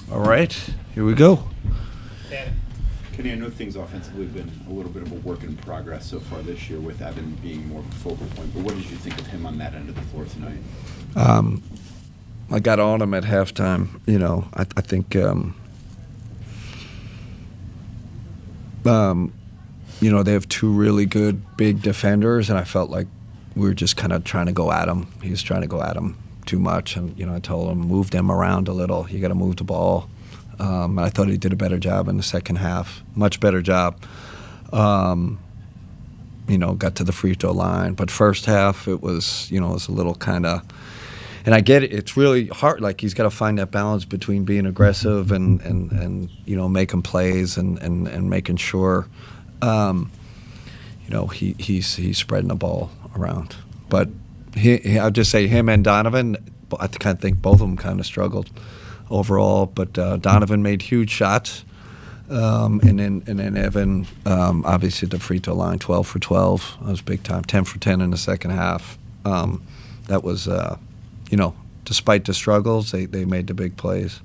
All right, here we go. Kenny, I know things offensively have been a little bit of a work in progress so far this year with Evan being more of a focal point, but what did you think of him on that end of the floor tonight? I got on him at halftime. I think, they have two really good big defenders, and I felt like we were just kind of trying to go at him. He was trying to go at him too much, and I told him, move them around a little. You got to move the ball. I thought he did a better job in the second half, much better job. Got to the free throw line, but first half it was, it was a little kind of. And I get it. It's really hard. Like, he's got to find that balance between being aggressive and making plays and making sure, he's spreading the ball around. But I'll just say him and Donovan. I kind of think both of them kind of struggled overall. But Donovan made huge shots, and then Evan, obviously at the free throw line, 12 for 12. That was big time. 10 for 10 in the second half. That was. Despite the struggles, they made the big plays.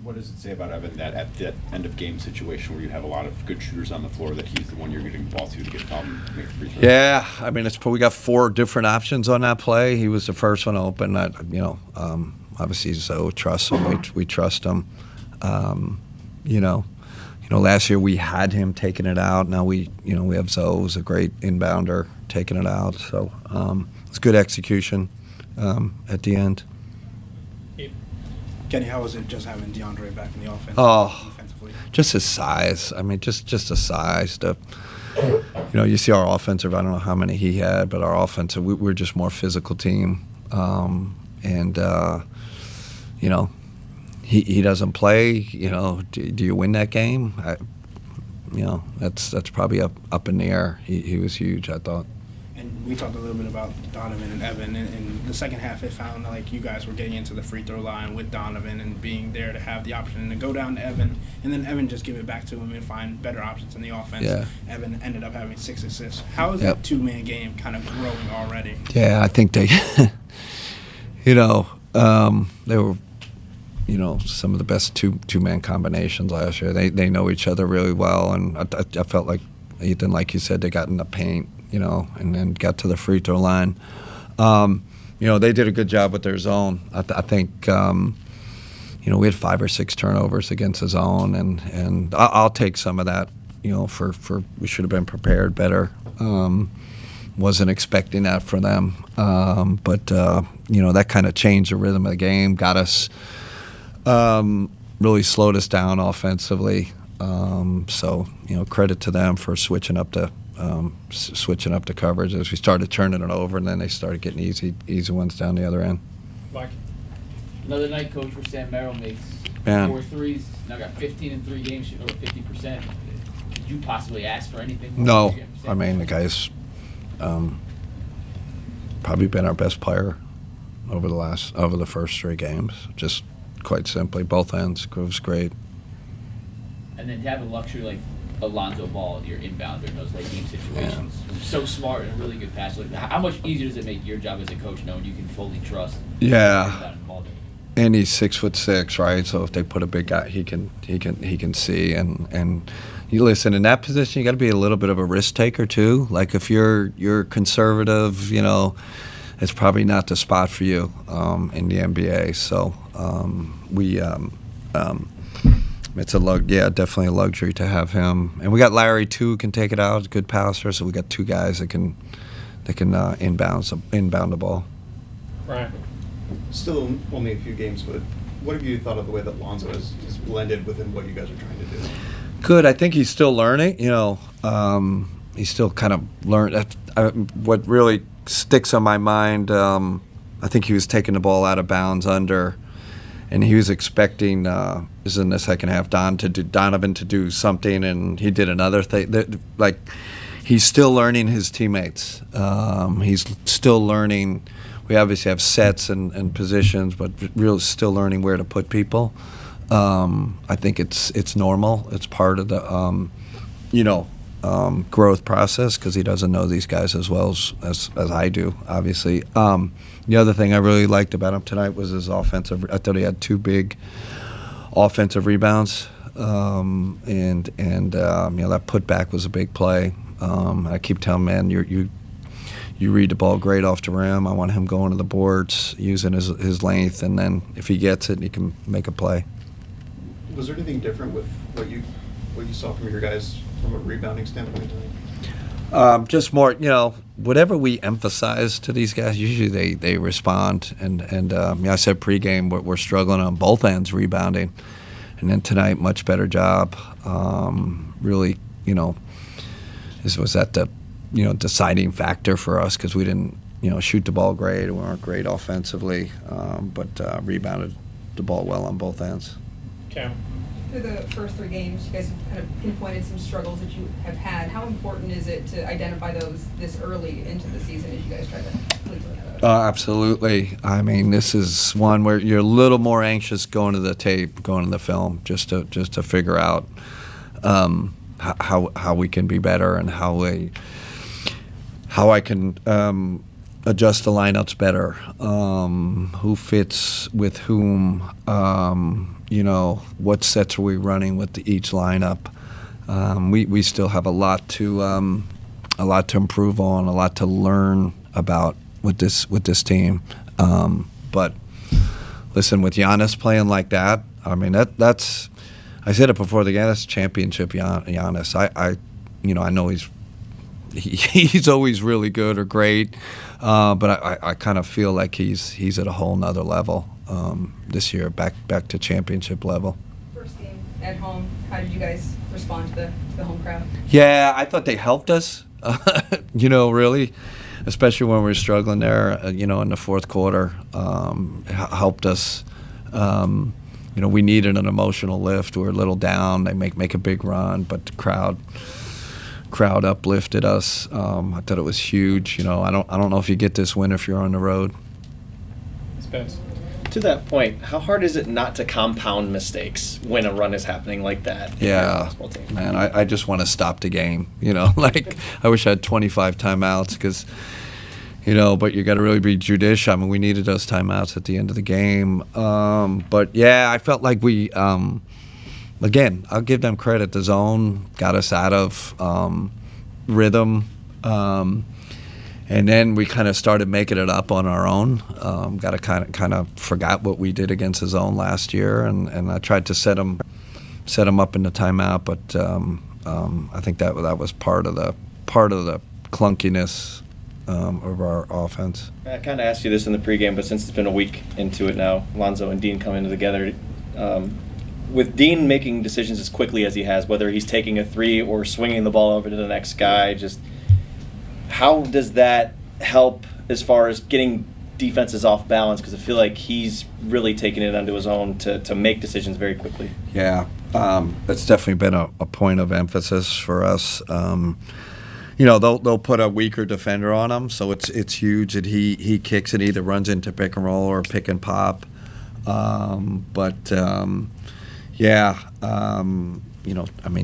What does it say about Evan that at the end of game situation where you have a lot of good shooters on the floor that he's the one you're getting the ball to get fouled and make free throws? Yeah, I mean, we got four different options on that play. He was the first one open. Obviously Zoe trusts him. We trust him. Last year we had him taking it out. Now we have Zoe, who's a great inbounder, taking it out. So it's good execution. At the end. Kenny, how was it just having DeAndre back in the offense? Defensively? Just his size. I mean, just the size. You see our offensive. I don't know how many he had, but our offensive, we're just more physical team. He doesn't play. Do you win that game? That's probably up in the air. He was huge, I thought. And we talked a little bit about Donovan and Evan. In the second half, it found like you guys were getting into the free throw line with Donovan and being there to have the option to go down to Evan, and then Evan just give it back to him and find better options in the offense. Yeah. Evan ended up having 6 assists. How is that two-man game kind of growing already? Yeah, I think they, they were, some of the best two-man combinations last year. They know each other really well, and I felt like Ethan, like you said, they got in the paint. And then got to the free throw line. They did a good job with their zone. I think, we had 5 or 6 turnovers against the zone, and I'll take some of that, for we should have been prepared better. Wasn't expecting that for them. But that kind of changed the rhythm of the game, got us, really slowed us down offensively. So, credit to them for switching up the coverage as we started turning it over, and then they started getting easy ones down the other end. Mike. Another night, Coach, where Sam Merrill makes 4 threes. Now got 15 in 3 games, shooting over 50%. Could you possibly ask for anything more? No. I mean, the guy's probably been our best player over the first 3 games. Just quite simply, both ends. Groove's great. And then to have a luxury like Alonzo Ball, your inbounder in those late game situations, so smart and a really good passer. Like, how much easier does it make your job as a coach knowing you can fully trust? Yeah, and he's 6'6", right? So if they put a big guy, he can see. And you listen, in that position, you got to be a little bit of a risk taker too. Like if you're conservative, it's probably not the spot for you in the NBA. So it's definitely a luxury to have him. And we got Larry too, who can take it out, good passer. So we got 2 guys that can inbound the ball. Right. Still only a few games, but what have you thought of the way that Lonzo has blended within what you guys are trying to do? Good. I think he's still learning. He's still kind of learning. What really sticks on my mind, I think he was taking the ball out of bounds under. And he was expecting, this is in the second half, Donovan to do something, and he did another thing. He's still learning his teammates. He's still learning. We obviously have sets and positions, but really still learning where to put people. I think it's normal. It's part of the, growth process because he doesn't know these guys as well as I do, obviously. The other thing I really liked about him tonight was his offensive. I thought he had 2 big offensive rebounds, and that putback was a big play. I keep telling man, you read the ball great off the rim. I want him going to the boards, using his length, and then if he gets it, he can make a play. Was there anything different with what you saw from your guys from a rebounding standpoint tonight? Just more, whatever we emphasize to these guys, usually they respond. And I said pregame, we're struggling on both ends rebounding. And then tonight, much better job. Really, this was at the, deciding factor for us because we didn't, shoot the ball great. We weren't great offensively, but rebounded the ball well on both ends. Cam. Through the first 3 games, you guys have kind of pinpointed some struggles that you have had. How important is it to identify those this early into the season as you guys try to clean that up? Absolutely. I mean, this is one where you're a little more anxious going to the tape, going to the film, just to figure out how we can be better and how I can adjust the lineups better, who fits with whom, what sets are we running with each lineup. We still have a lot to improve on, a lot to learn about with this team. But listen, with Giannis playing like that, I mean that's I said it before the game. That's championship Giannis. I know he's always really good or great, but I kind of feel like he's at a whole nother level this year, back to championship level. First game at home, how did you guys respond to the home crowd? Yeah, I thought they helped us, really, especially when we were struggling there, in the fourth quarter, helped us. We needed an emotional lift. We were a little down. They make a big run, but the crowd uplifted us. I thought it was huge. I don't know if you get this win if you're on the road. Spence. To that point, how hard is it not to compound mistakes when a run is happening like that? Yeah, man, I just want to stop the game. Like I wish I had 25 timeouts because, but you got to really be judicious. I mean, we needed those timeouts at the end of the game. But yeah, I felt like we. Again, I'll give them credit. The zone got us out of rhythm, and then we kind of started making it up on our own. Got to kind of forgot what we did against the zone last year, and I tried to set them up in the timeout, but I think that was part of the clunkiness of our offense. I kind of asked you this in the pregame, but since it's been a week into it now, Lonzo and Dean coming together. With Dean making decisions as quickly as he has, whether he's taking a 3 or swinging the ball over to the next guy, just how does that help as far as getting defenses off balance? Because I feel like he's really taking it onto his own to make decisions very quickly. Yeah, it's definitely been a point of emphasis for us. They'll put a weaker defender on him, so it's huge that he kicks it, either runs into pick and roll or pick and pop.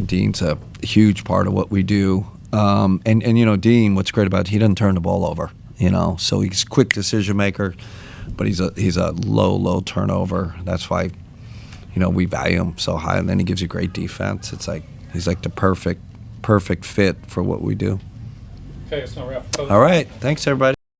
Dean's a huge part of what we do. Dean, what's great about it, he doesn't turn the ball over, so he's a quick decision maker, but he's a low turnover. That's why, we value him so high, and then he gives you great defense. It's like he's like the perfect fit for what we do. Okay, it's not wrap. All right. Thanks, everybody.